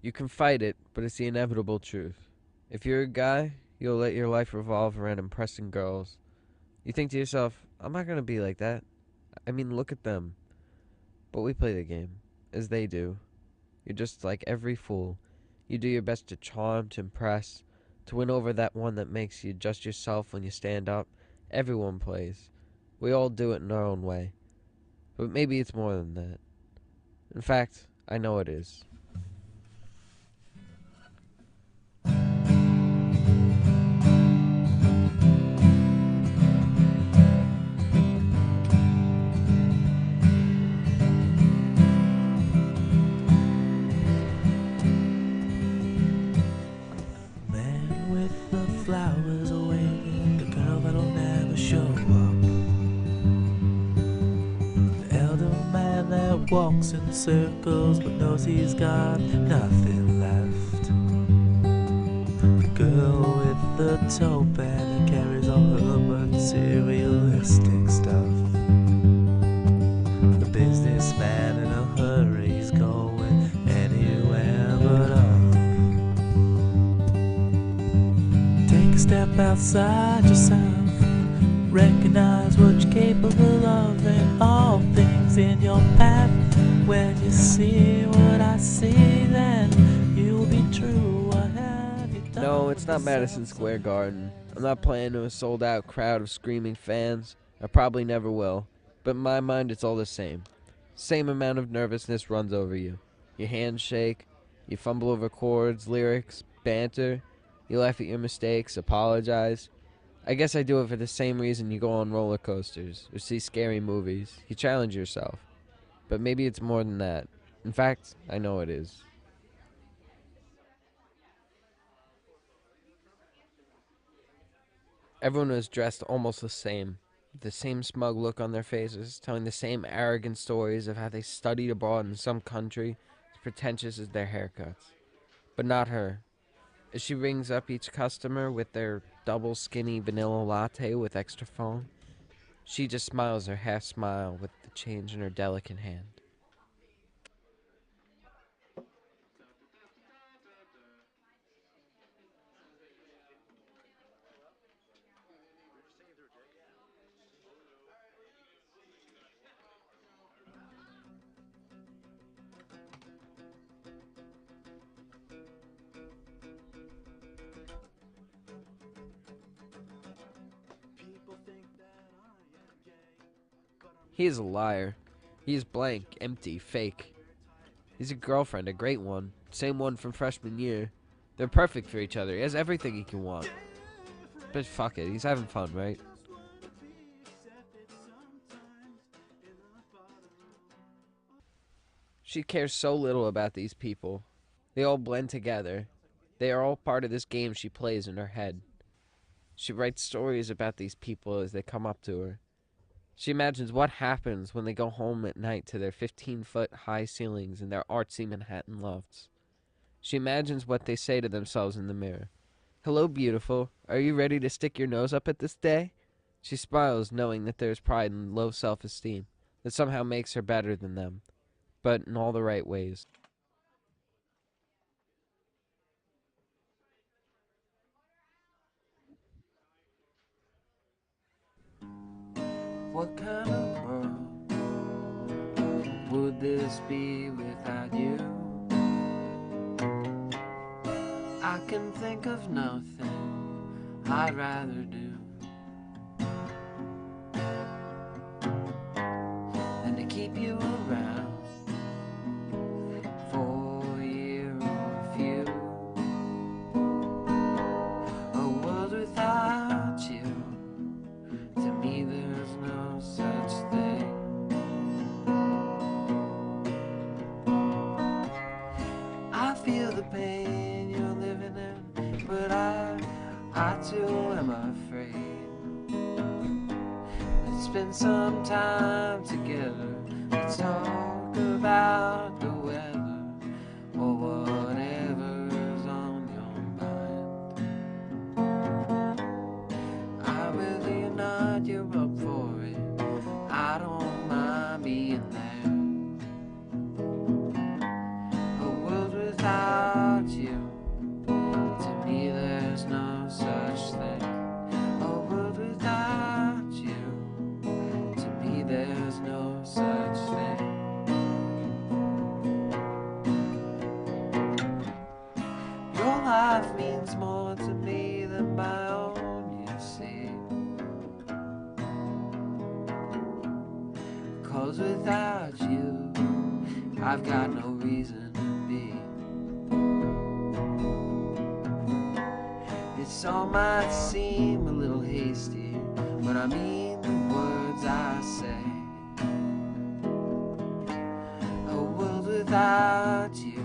You can fight it, but it's the inevitable truth. If you're a guy, you'll let your life revolve around impressing girls. You think to yourself, I'm not gonna be like that. I mean, look at them. But we play the game, as they do. You're just like every fool. You do your best to charm, to impress, to win over that one that makes you just yourself when you stand up. Everyone plays. We all do it in our own way. But maybe it's more than that. In fact, I know it is. Man with the flowers awaiting the girl that'll never show up. The elder man that walks in circles but knows he's got nothing left. The girl with the tote bag that carries all her materialistic stuff. The businessman in a hurry, he's going anywhere but up. Take a step outside yourself. Recognize what you're capable of and all things in your path. When you see what I see, then you'll be true. What have you done? No, it's not Madison Square Garden. I'm not playing to a sold-out crowd of screaming fans. I probably never will. But in my mind, it's all the same. Same amount of nervousness runs over you. Your hands shake. You fumble over chords, lyrics, banter. You laugh at your mistakes, apologize. I guess I do it for the same reason you go on roller coasters or see scary movies. You challenge yourself. But maybe it's more than that. In fact, I know it is. Everyone was dressed almost the same, with the same smug look on their faces, telling the same arrogant stories of how they studied abroad in some country as pretentious as their haircuts. But not her. As she rings up each customer with their double skinny vanilla latte with extra foam, she just smiles her half smile with the change in her delicate hand. He is a liar. He is blank, empty, fake. He's a girlfriend, a great one. Same one from freshman year. They're perfect for each other. He has everything he can want. But fuck it, he's having fun, right? She cares so little about these people. They all blend together. They are all part of this game she plays in her head. She writes stories about these people as they come up to her. She imagines what happens when they go home at night to their 15-foot high ceilings and their artsy Manhattan lofts. She imagines what they say to themselves in the mirror. Hello, beautiful. Are you ready to stick your nose up at this day? She smiles, knowing that there is pride in low self-esteem that somehow makes her better than them, but in all the right ways. What kind of world would this be without you? I can think of nothing I'd rather do than to keep you around for a year or a few. A world without you, to me there's no such thing. I feel the pain you're living in, but I too am afraid. Let's spend some time together. Let's talk about the weather or whatever's on your mind. I really not you're up for it. I don't mind being there. A world without without you, I've got no reason to be. This all might seem a little hasty, but I mean the words I say. A world without you,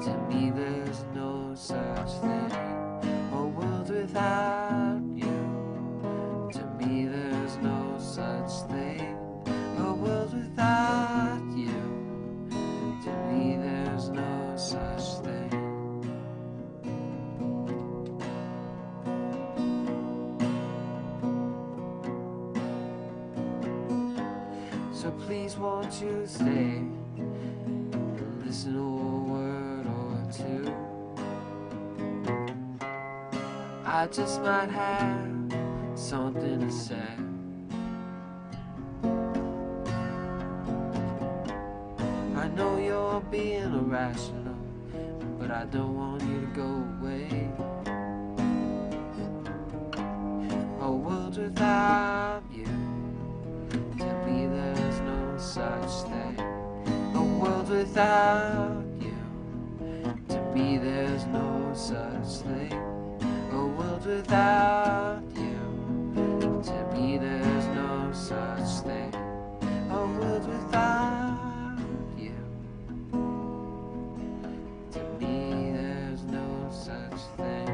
to me there's no such thing. A world without you, to me there's no such thing. A world without you, to me there's no such thing. So please won't you stay and listen to a word or two. I just might have something to say. I know you're being irrational, but I don't want you to go away. A world without you, to me there's no such thing. A world without you, to me there's no such thing. A world without you, to me there's no such thing. A world without you, to me there's no such thing.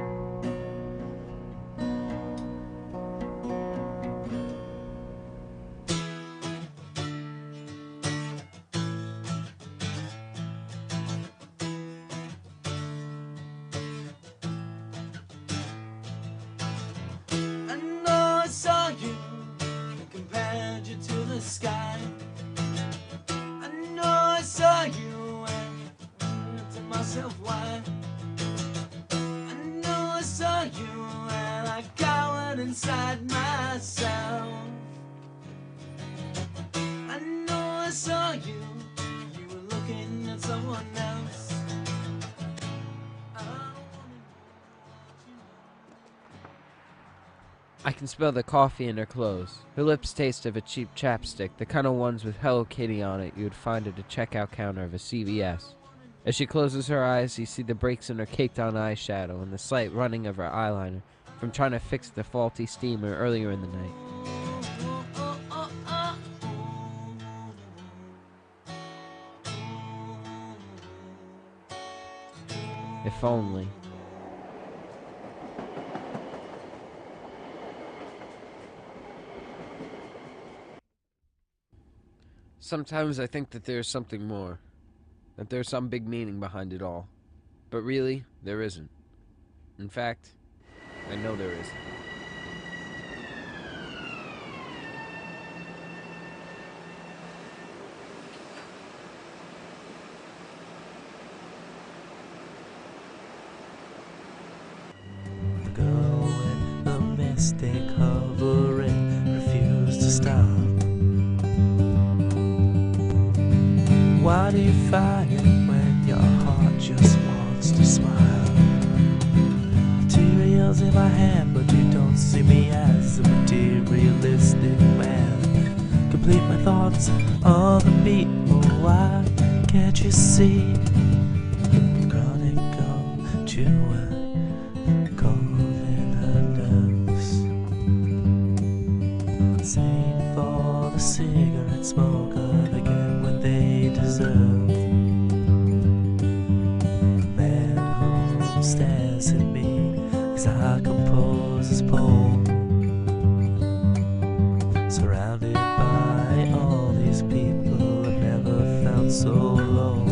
I know I saw you and compared you to the sky. I know I saw you and to myself why. I know I saw you and I cowered inside myself. I know I saw you, you were looking at someone else. I don't wanna know what you know. I can smell the coffee in her clothes. Her lips taste of a cheap chapstick, the kind of ones with Hello Kitty on it you would find at a checkout counter of a CVS. As she closes her eyes, you see the breaks in her caked-on eyeshadow and the slight running of her eyeliner from trying to fix the faulty steamer earlier in the night. If only. Sometimes I think that there's something more, that there's some big meaning behind it all. But really, there isn't. In fact, I know there isn't. The girl with the mystic hovering refused to stop. Why do you fight when your heart just wants to smile? Materials in my hand, but you don't see me as a materialistic man. Complete my thoughts on the beat, oh why can't you see? Chronic gum chewer, calling her nurse. Same for the cigarette smoker, they get what they deserve. The man who stares at me as I compose his poem, surrounded by all these people I've never felt so alone.